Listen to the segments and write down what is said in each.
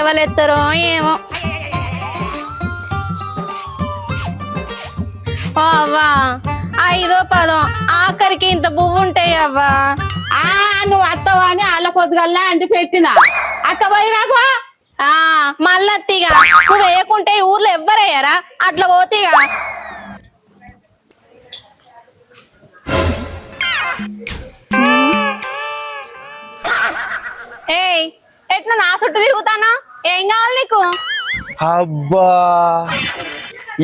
ఎవరెత్తారో ఏమో. ఓ అవ్వా, 5ో 10ో ఆఖరికి ఇంత పువ్వు ఉంటాయి అవ్వా. నువ్వు అత్తవా అని అల్ల పొద్దుగల్లా అంటి పెట్టినా అత్త పోయి రాకు. మళ్ళత్తిగా నువ్వు వేయకుంటే ఈ ఊర్లో ఎవ్వరయ్యారా? అట్లా పోతీగా. ఏయ్, ఎట్లా నా చుట్టూ తిరుగుతానా? ఏం కావాలి నీకు? అబ్బా,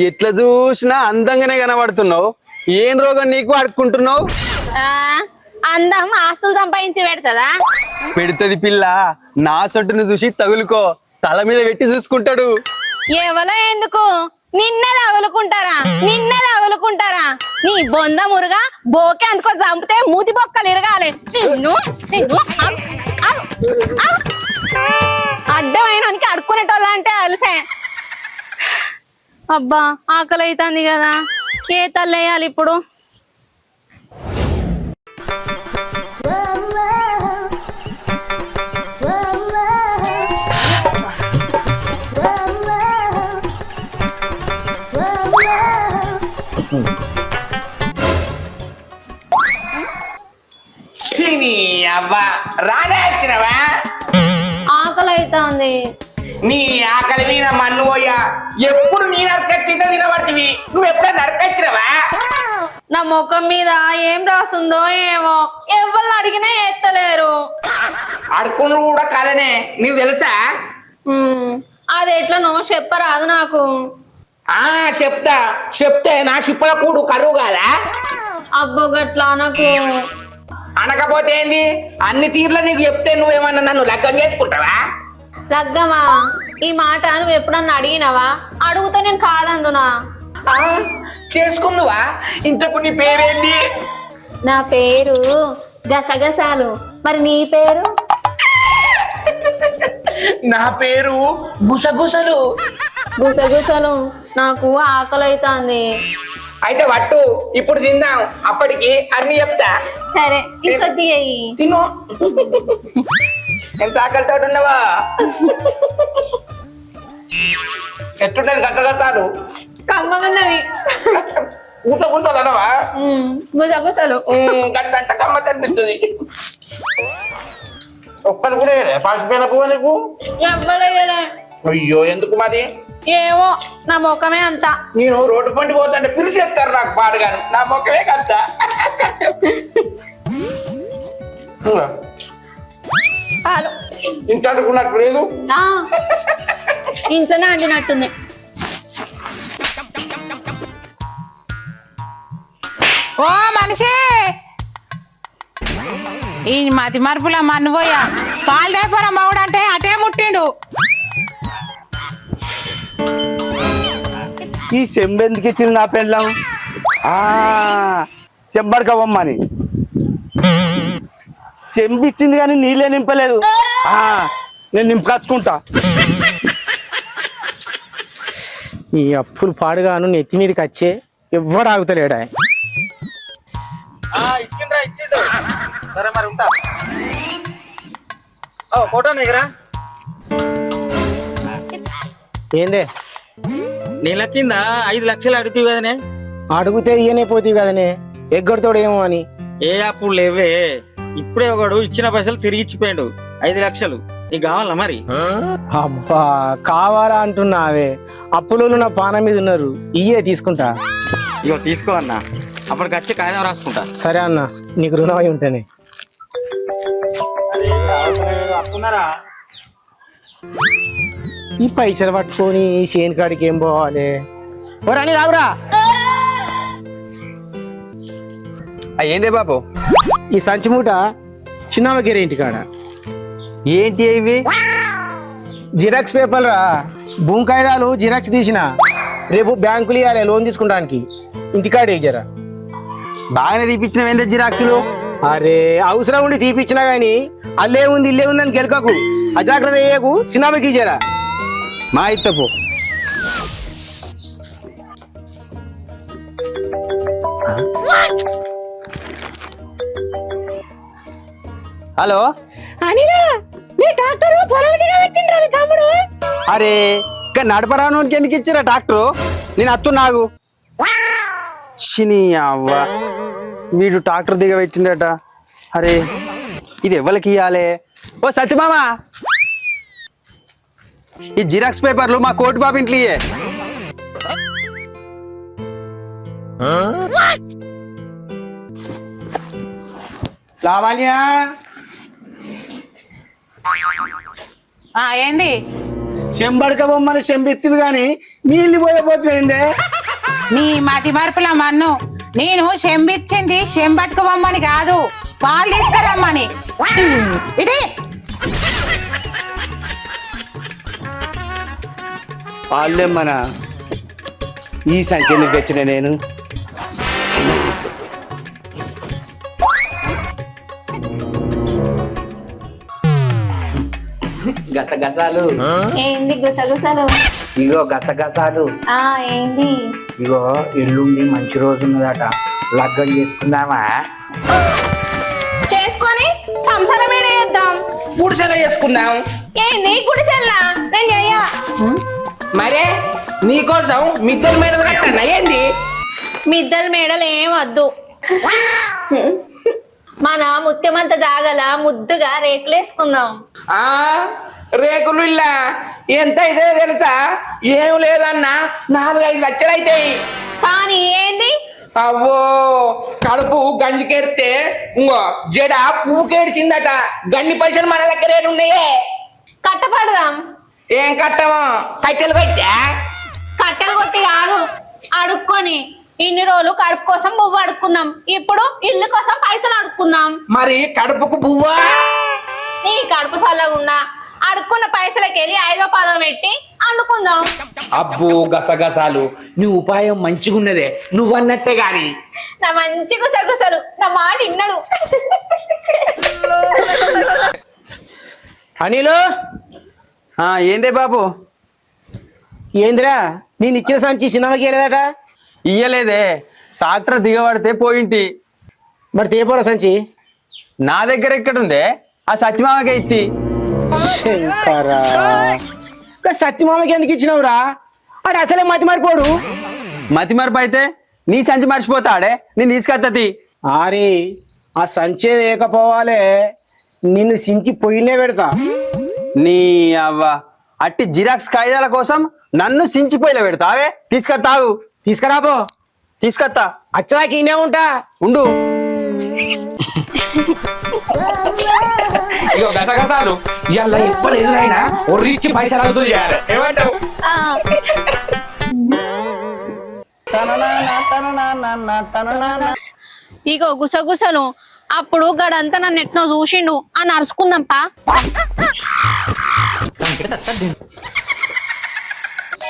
ఎట్లా చూసినా అందంగానే కనబడుతున్నావు. ఏం రోగం నీకు అడుక్కుంటున్నావు? అందం ఆస్తులు సంపాదించి పెడతదా? పెడుతుంది పిల్ల. నా సొట్టును చూసి తగులుకో, తల మీద పెట్టి చూసుకుంటాడు. ఎవలో ఎందుకు? నిన్నే తగులుకుంటారా? నీ బొంద మురుగా బోకే అందుకో చంపితే మూతి బొక్కలు ఇరగాలి. అడ్డమైనకి అడుక్కునేటోళ్ళ అంటే అలసే. అబ్బా, ఆకలి అవుతుంది కదా, ఏ తల్లేయాలి ఇప్పుడు? అవ్వా రానే వచ్చినవా? ఆకలి అవుతుంది. నీ ఆకలి మీద మన్ను పోయా. ఎప్పుడు నీ నరకచ్చిందో తినబడుతుంది. నువ్వు ఎప్పుడైనా నరకచ్చినవా? నా ముఖం మీద ఏం రాస్తుందో ఏమో, ఎవరిని అడిగినా ఎత్తలేరు. అడుకును కూడా కలనే, నీకు తెలుసా? అది ఎట్లనో చెప్పరాదు నాకు. చెప్తే నా షిప్పుల కూడు కరువు కాదా? అబ్బో గట్లా నాకు. అనకపోతే ఏంది? అన్ని తీర్ల నీకు చెప్తే నువ్వేమన్నా నన్ను లగ్గం చేసుకుంటావా? లగ్గమా? ఈ మాట నువ్వు ఎప్పుడన్నా అడిగినావా? అడుగుతా నేను కాదందునా. చేసుకుందువా? ఇంతకు నీ పేరేంటి? నా పేరు గసగసాలు. మరి నీ పేరు? నా పేరు గుసగుసలు. గుసగుసలు. నాకు ఆకలి అవుతుంది. అయితే వట్టు, ఇప్పుడు తిందాం, అప్పటికి అన్ని చెప్తా. సరే, ఇంకొద్దిగా తిను. ఎంత ఆకలితో ఉండవా? ఎట్టుంటది గసగసాలు? కమ్మగున్నది. గుసగుసలు అనవా? గుసగుసలు. గంట కమ్మ కనిపిస్తుంది. ఒక్కరు కూడా పాసిపోయిన పువ్వు నీకు? ఎవ్వలేయలే. అయ్యో, ఎందుకు మరి? ఏవో, నా ముఖమే అంత. నేను రోడ్డు పండి పోతుంటే పిలిచేస్తారు నాకు పాడుగాను. నా ముఖమే కంత. ఇంత అనుకున్నట్టు లేదు. ఇంట్లోనే అండినట్టుంది. ఓ మనిషి, ఈ మతి మరుపుల మన్నుపోయా పాలు తేపోరా మౌడు అంటే అటే ముట్టిండు. ఈ చెంబెందుకు ఇచ్చింది నా పెళ్ళం? చెంబడకవమ్మని చెంబిచ్చింది కానీ నీళ్ళే నింపలేదు. నేను నింపుకచ్చుకుంటా. ఈ అప్పులు పాడుగాను నెత్తి మీదకి వచ్చే ఎవ్వడు ఆగుతలేడా? ఇచ్చిండ్రు. సరే మరి ఉంటా. ఫోటో నీకురా. ఏందే? నెల కింద 5 లక్షలు అడుగుతావు కదనే? అడిగితే ఇయనే పోతావు కదనే, ఎగ్గొడతాడు ఏమో అని. ఏ అప్పుడు లేవే, ఇప్పుడే ఒకడు ఇచ్చిన పైసలు తిరిగి ఇచ్చిపోయాడు 5 లక్షలు. నీకు కావాలా మరి? అబ్బా, కావాలా అంటున్నావే? అప్పులు నా పానం మీద ఉన్నారు, ఇయ్యే తీసుకుంటా. ఇగో తీసుకో అన్న, అప్పటికి వచ్చి కాగితం రాసుకుంటా. సరే అన్న, నీకు రుణం అయి ఉంటేనే. ఈ పైసలు పట్టుకొని చేను కాడికి ఏం పోవాలి? అని రావురా. ఏందే బాబు? ఈ సంచి మూట చిన్నమ్మగిరి ఇంటి కాడ. ఏంటి ఇవి? జిరాక్స్ పేపర్ రా, భూమి కాయిదాలు జిరాక్స్ తీసిన. రేపు బ్యాంకులు ఇవ్వాలి లోన్ తీసుకుంటానికి. ఇంటికాడ జరా బాగానే తీపిచ్చిన ఏందే జిరాక్సులు? అరే, అవసరం ఉండి తీపిచ్చినా గానీ అల్లే ఉంది ఇల్లే ఉందని గెలకకు, అజాగ్రత్త అయ్యకు. చిన్నమ్మకి జరా మా ఇత్తపు. హలో అనిరా, నీ డాక్టర్ పొలం దిగబెట్టిండ్రా మీ తమ్ముడు. అరే ఇంకా నడపరానోనికి ఎందుకు ఇచ్చిరా డాక్టరు? నేను అత్తు నాగు శని అవ్వ వీడు ట్రాక్టర్ దిగబెట్టిండట. అరే ఇది ఎవరికి ఇవ్వాలి? ఓ సత్యమామ, ఈ జిరాక్స్ పేపర్లు మా కోటి బాబు ఇంట్లో ఇయ్యే. లావణ్య ఏంది? చెంబడక బొమ్మని చెంబెత్తివి గాని నీళ్ళు పోయబోతుందే. నీ మతి మరపుల మన్ను, నేను చెంబిచ్చింది చెంబట్టుకోమని కాదు, పాలు తీసుకురమ్మని. ఇటీ వాళ్ళేమ్మనా ఈ సంఖ్యను తెచ్చిన నేను. గసగసాలు ఏంది గుసగుసలు? ఇగో గసగసాలు. ఏంది? ఇగో ఎల్లుండి మంచి రోజు ఉన్నదట, లగ్గం చేసుకుందామా? చేసుకొని సంసారం ఏడ చేద్దాం? పురుషాలు చేసుకుందాం. ఏంది గుడిచెల్లా? నేను చెయ్య. మరే నీకోసం మిద్దెల మీద కట్టన్నా ఏంది? మిద్దల మేడలు ఏం వద్దు. మన ముత్యమంత జాగల ముద్దుగా రేకులేసుకుందాం. ఆ రేకులు ఇల్లా ఎంత అయితే తెలుసా? ఏం లేదన్నా 4-5 లక్షలు అవుతాయి. కానీ ఏంది? అవ్వో కడుపు గంజికెడితే ఇంకో జడ పువ్వుకేడిచిందట. గన్ని పైసలు మన దగ్గర ఉన్నాయే. కట్టపడదాం. ఏం కట్టమో? కట్టెలు కట్టా? కట్టెలు కొట్టి కాదు, అడుక్కొని. ఇన్ని రోజులు కడుపు కోసం పువ్వు అడుక్కున్నాం, ఇప్పుడు ఇల్లు కోసం పైసలు అడుక్కుందాం. మరి కడుపుకు పువ్వా? నీ కడుపు చల్లగున్నా అడుక్కున్న పైసలకి వెళ్ళి 5వ పదం పెట్టి అండుకుందాం. అబ్బో గసగసాలు, నీ ఉపాయం మంచిగున్నదే, నువ్వన్నట్టే గాని. నా మంచి గుసగుసలు, నా మాట విన్నాడు. అనిలు ఏందే బాబు? ఏందిరా నేను ఇచ్చిన సంచి సినిమాకి వెళ్ళదట? ఇయ్యలేదే, ట్రాక్టర్ దిగబడితే పోయింటి. మరి తేపోరా సంచి? నా దగ్గర ఎక్కడుందే? ఆ సత్యమామకే ఇత్తి. శంకరా, సత్యమామకి ఎందుకు ఇచ్చినావురా? అది అసలే మతి మరిపోడు. మతి మరపు అయితే నీ సంచి మర్చిపోతాడే, నేను తీసుకొత్తది. ఆరి ఆ సంచే లేకపోవాలే, నిన్ను సించి పొయ్యినే పెడతా. నీ అవ్వ అట్టి జిరాక్స్ కాగితాల కోసం నన్ను సించిపోయిలో పెడతావే? తీసుకొత్తావు. తీసుకురాపో. తీసుకొత్తా. అచ్చదాకి ఈయనే ఉంటా. ఉండు. ఇగో గసగసాలు, ఇవాళ ఎప్పుడు ఎదురైనా ఓ రీచ్ పైసలు అడుగుతూ చేయాలి. ఏమంటావు? ఇగో గుసగుసలు, అప్పుడు గడంతా నన్ను ఎట్నో చూసిండు అని అరుచుకుందాంపా.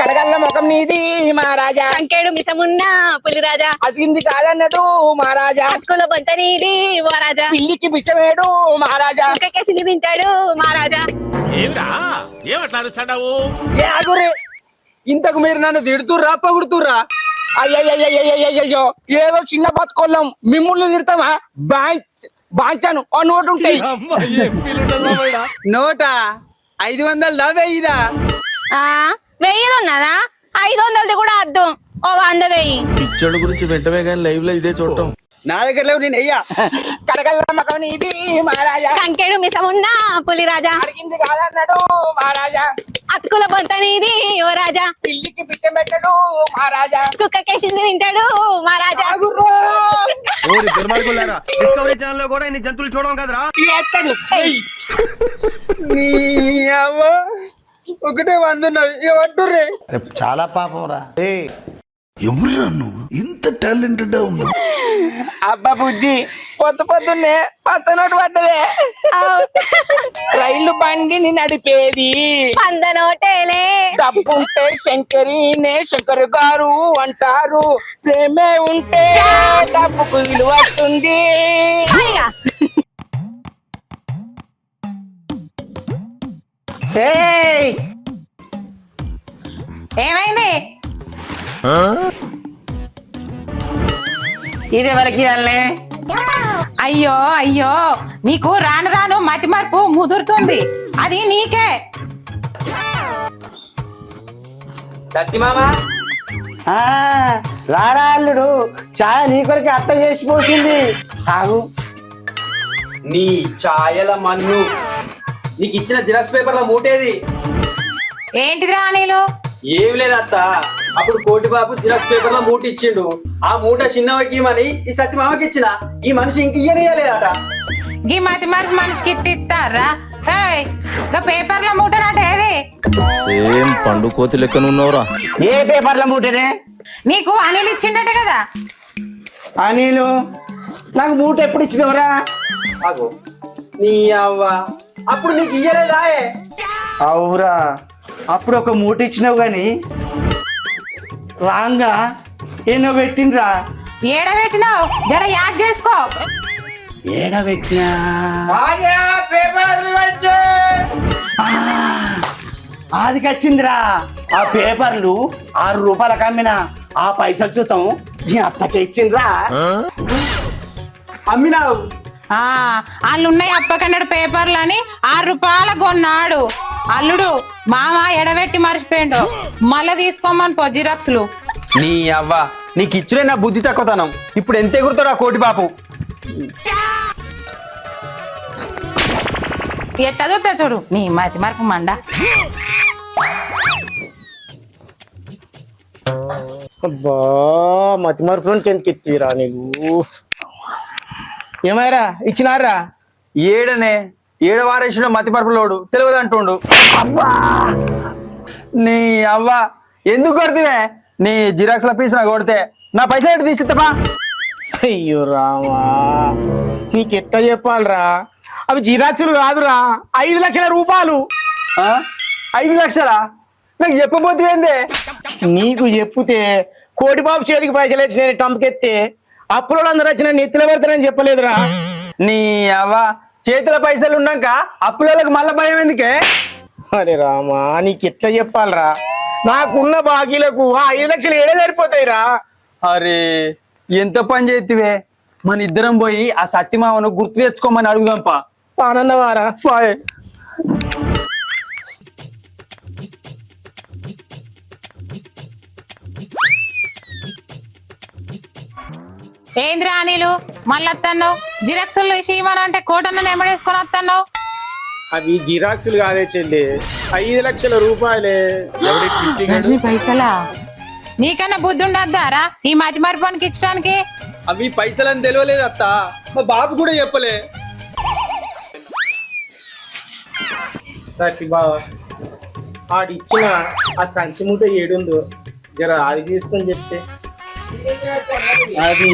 కడగల్ల ముఖం నీది మహారాజా, కంకేడు మిసమున్నా పులిరాజా, అదింది కాదన్నట్టు మహారాజా, అక్కుల బొంత నీది మహారాజా, పిల్లికి బిచ్చమేడు మహారాజా, ఇంకేసింది తింటాడు మహారాజా. ఏ ఆగురే, ఇంతకు మీరు నన్ను తిడుతుర్రా పొగుడుతుర్రా? అయ్యయ్యో ఏదో చిన్న బతుకోళ్ళం, మిమ్మల్ని తిడతామా? బాంచాను ఓ నోటు ఉంటాయి. నోటా 500 దావే ఇదా? 1000 ఉన్నదా? 500 కూడా అద్దు, ఓ 100 వెయ్యి. పిచ్చోళ్ళ గురించి వెంటనే కానీ లైవ్ లో ఇదే చూడటం. నా దగ్గర లేవు, నేను అయ్యా. కడగల్ల ముఖం నీది మహారాజా, కంకేడు మిసమున్నా పులిరాజా, అడిగింది కాదన్నాడు మహారాజా, అతుకుల బొంత నీది ఓ రాజా, పిల్లికి బిచ్చం పెట్టడు మహారాజా, కుక్కకేసింది తింటాడు మహారాజా. డిస్కవరీ ఛానల్ లో కూడా ఇన్ని జంతువులు చూడడం కదరా. ఎత్తడు. నీ అవ్వ ఒకటే 100 ఉన్నది, ఏమంటుర్రే? చాలా పాపం రా. ఎవరురా నువ్వు ఇంత టాలెంటెడ్ ఉన్నావు? అబ్బా బుజ్జి, పొద్దున్నే పచ్చనోటు పడ్డదే. రైలు బండిని నడిపేది పందనోటేలే, డబ్బుంటే శంకరినే శంకర్ గారు అంటారు, ప్రేమే ఉంటే డబ్బుకు విలువ వస్తుంది. ఇక ఏమైంది? ఇది ఎవరికి ఇవ్వాలే? అయ్యో అయ్యో నీకు రాను రాను మతి మార్పు ముదురుతుంది, అది నీకే. సత్యమామ రారా అల్లుడు, ఛాయ నీ కొరికి అత్త చేసి పోసింది. తాగు. నీ ఛాయల మన్ను, నీకు ఇచ్చిన జిరాక్స్ పేపర్ల మూటేది? ఏంటిదిరా అనిలు? ఏమి లేదు అత్త, అప్పుడు కోటి బాబు జిరాక్స్ పేపర్ల మూట ఇచ్చిండు. ఆ మూట చిన్నవకి ఇమ్మని ఈ సత్యమామకి ఇచ్చిన. ఈ మనిషి ఇంక ఇయ్యనియలేదట. గీ మతి మార్పు మనిషికి ఇస్తారా? పేపర్ల మూట నాట ఏది? ఏం పండు కోతి లెక్కనున్నావురా? ఏ పేపర్ల మూటనే? నీకు అనిల్ ఇచ్చిండట కదా. అనిలు నాకు మూట ఎప్పుడు ఇచ్చినవరా? అగో నీ అవ్వ, అప్పుడు నీకు ఇయ్యలేదా? అవురా, అప్పుడు ఒక మూట ఇచ్చినావు గాని రాంగా ఎన్నో పెట్టిండ్రా. ఏడబెట్టినావు జర యాద్ చేసుకో. ఏడబెట్టినా అది వచ్చిందిరా. ఆ పేపర్లు 6 రూపాయలకు అమ్మినా ఆ పైసలు చూద్దాం నీ అత్తకి ఇచ్చిండ్రా. అమ్మినావు? వాళ్ళు ఉన్నాయి అప్పకన్నడు పేపర్లు అని 6 రూపాయలకు కొన్నాడు. అల్లుడు మామ ఎడబెట్టి మర్చిపోయిండు, మళ్ళీ తీసుకోమని పో జిరాక్స్లు. నీ అవ్వ, నీకు ఇచ్చుడే నా బుద్ధి తక్కువతనం. ఇప్పుడు ఎంత ఎగురుతాడు ఆ కోటి బాపు? ఎట్లా చూస్తా చూడు నీ మతి మార్పు మండ. అబ్బా మతి మరుపులోనికి ఎందుకు ఎత్తిరా నీవు? ఏమైరా ఇచ్చినారా? ఏడనే ఏడవారేసిన మతి పరుపులోడు తెలియదు అంటుండు. అబ్బా నీ అవ్వ, ఎందుకు కొడితే? నీ జిరాక్స్ల పీస్ నా కొడితే నా పైసలు ఎటు తీసిస్తాపా? అయ్యో రామా, నీకెట్లా చెప్పాలరా? అవి జిరాక్సులు కాదురా, 5 లక్షల రూపాయలు. 5 లక్షలా? నాకు చెప్పబోతు ఏందే? నీకు చెప్తే కోటి బాబు చేతికి పైసలు వచ్చినాయని టంపకెత్తే అప్పులో అందరూ వచ్చిన నెత్తిలో పెడతానని చెప్పలేదురా. నీ అవ్వ, చేతుల పైసలు ఉన్నాక అప్పులకు మళ్ళా భయం ఎందుకే? అరే రామా, నీకు ఎట్లా చెప్పాలరా? నాకున్న బాకీలకు ఆ 5 లక్షలు ఏడే సరిపోతాయిరా. అరే ఎంత పని చేతివే. మన ఇద్దరం పోయి ఆ సత్యమామను గుర్తు తెచ్చుకోమని అడుగుదాంపా. ఆనందవారా బాయ్. ఏంద్రా అనిలు మళ్ళీ వస్తాను? జిరాక్సులు తీసిమనంటే కోటను నెమ్మడేసుకొని వస్తాను. అది జిరాక్సులు కాదే చెల్లి, 5 లక్షల రూపాయలే. పైసలా? నీకన్నా బుద్ధి ఉండద్దారా ఈ మతి మరిపానికి ఇచ్చడానికి? అవి పైసలని తెలియలేదు అత్త, మా బాబు కూడా చెప్పలే. సత్తి బావ, ఆడిచ్చిన ఆ సంచి మూట ఏడుందో జర అది తీసుకొని చెప్తే. అది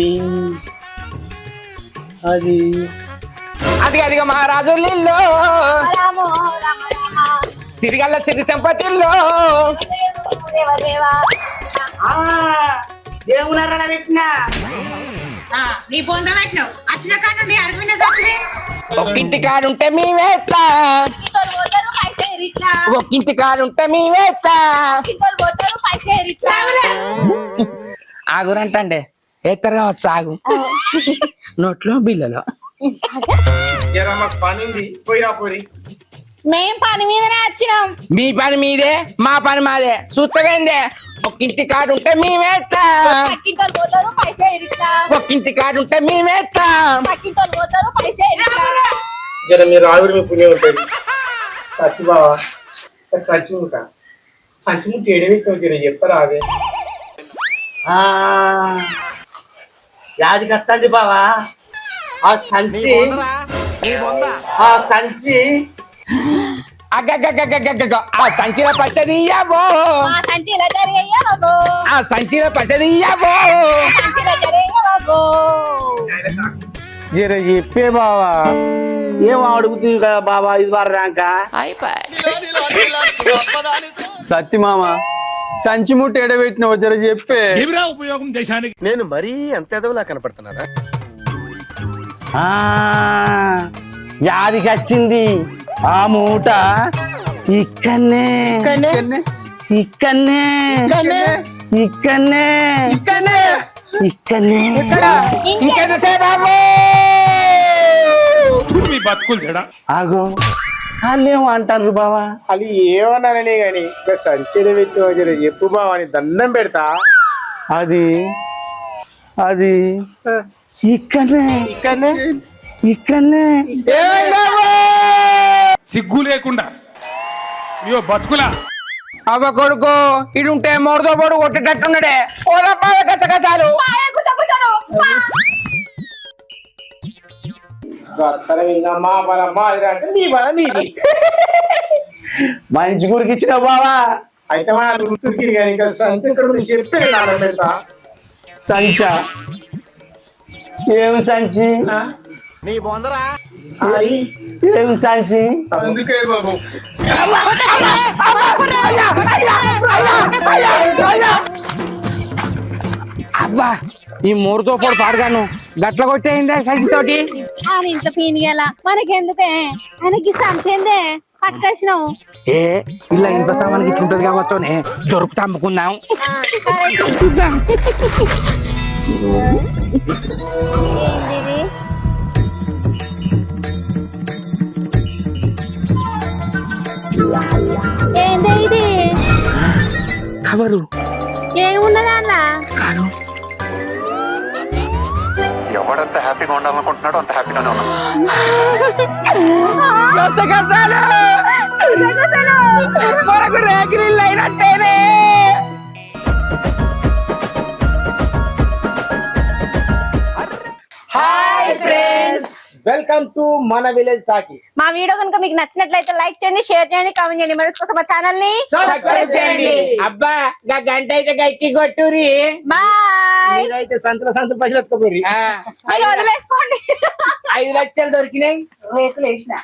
అది అది అదిగా మహారాజు లిల్లో సిరిగల్ల సిరి సంపతిల్లో దేవునారా పెట్టినా నీ పొంద పెట్టినావు వచ్చిన కానండి అరవింద సత్రి. ఒక్కింటి కాడుంటే మీ వేస్తా, ఒక్కింటి కాడుంటే మీ వేస్తా. ఆగురంటే ఎత్తరు కావచ్చు. ఆగు నోట్లో బిల్లలో జర మాకు పని ఉంది, పోయిరా పోరి. మేం పని మీదనే వచ్చినాం. మీ పని మీదే మా పని మాదే. చూస్తవేందే? ఒక్కింటి కాడుంటే మీ వేస్తా, పక్కింటోళ్ళు పోతారు పైసే ఇట్లా, ఒక్కింటి కాడుంటే మీ వేస్తా. పక్కింటోళ్ళు పోతారు పైసే ఇట్లా. జర మీరు ఆవిడ మీ పుణ్యం ఉంటుంది. సత్తి బావ, సంచిముట సంచిముట ఏడవిస్తావు జర చెప్పరా? అదే యాదికి వస్తుంది బావా ఆ సంచి, ఆ సంచి. అగ్గగ్గగ్గగ్గగ్గ ఆ సంచిలో పైస తీయవో, ఆ సంచిలో జరిగయ్యా బాబు, ఆ సంచిలో పైస తీయవో. సంచిలో జరిగయ్యా బాబు. జర చెప్పే బావా, ఏం అడుగుతుంది కదా బాబా ఇది వారదాకా. సత్యమామ, సంచి ముట్ట ఎడబెట్టిన జర చెప్పే. ఉపయోగం దేశానికి. నేను మరీ అంత ఎదవలా కనపడుతున్నారా? యాదికి వచ్చింది. ఆ మూట ఇక్కడనే ఇక్కడనే ఇక్కడనే ఇంకెంతసేపు బాబు? బతుకులు చెడా ఆగో వాళ్ళేమో అంటారు బావా. అది ఏమన్నానని గాని సంచడి పెట్టి చెప్పు బావా అని దండం పెడతా. అది అది ఇక్కడనే ఇక్కడనే సిగ్గు లేకుండా అయ్యో బతుకులా అవ్వ కొడుకు ఇడుంటే మోరదో పొడు కొట్టేటట్టున్నాడే ఓదప్ప గసగసాలు అంటే నీ బాధ నీది. మంచి గురికి ఇచ్చిన బావా. అయితే మా గుర్తుకి కానీ ఇంకా సంచి ఇక్కడ ఉంది చెప్పే దండం పెడతా. సంచా ఏం సంచి అది ఏం సంచి అందుకే బాబు అవ్వా ఈ మోరదో పొడు పాడగాను గట్ల కొట్టేయిందే సంచితోటి అని ఇంత పీనిగేలా మనకెందుకే ఆయనకి సంచేందే పట్టుకొచ్చినావు. ఏ ఇలా ఇంత సామాన్కి ఇట్లుంటది కావచ్చోనే దొరుకుతా అమ్ముకుందాం. ఏంటిది? ఏంది ఇది? కవరు ఏమున్నది అలా? కాదు ఎవడంత హ్యాపీగా ఉండాలనుకుంటున్నాడో అంత హ్యాపీగానే ఉన్నాడు. గసగసాలు మనకు రేగిరిల్లు అయినట్టేనే. హాయ్ ఫ్రెండ్స్, వెల్కమ్ టు మన విలేజ్ టాకీస్. మా వీడియో కనుక మీకు నచ్చినట్లయితే లైక్ చేయండి, షేర్ చేయండి, కామెంట్ చేయండి. మరి కోసం మా ఛానల్ ని సబ్స్క్రైబ్ చేయండి. అబ్బా గా గంట అయితే గట్టి కొట్టురి. బాయ్. మీరైతే సంచుల పైసలు ఎత్తుకోపోయి మీరు వదిలేసుకోండి. 5 లక్షలు దొరికినాయి రేట్లు వేసిన.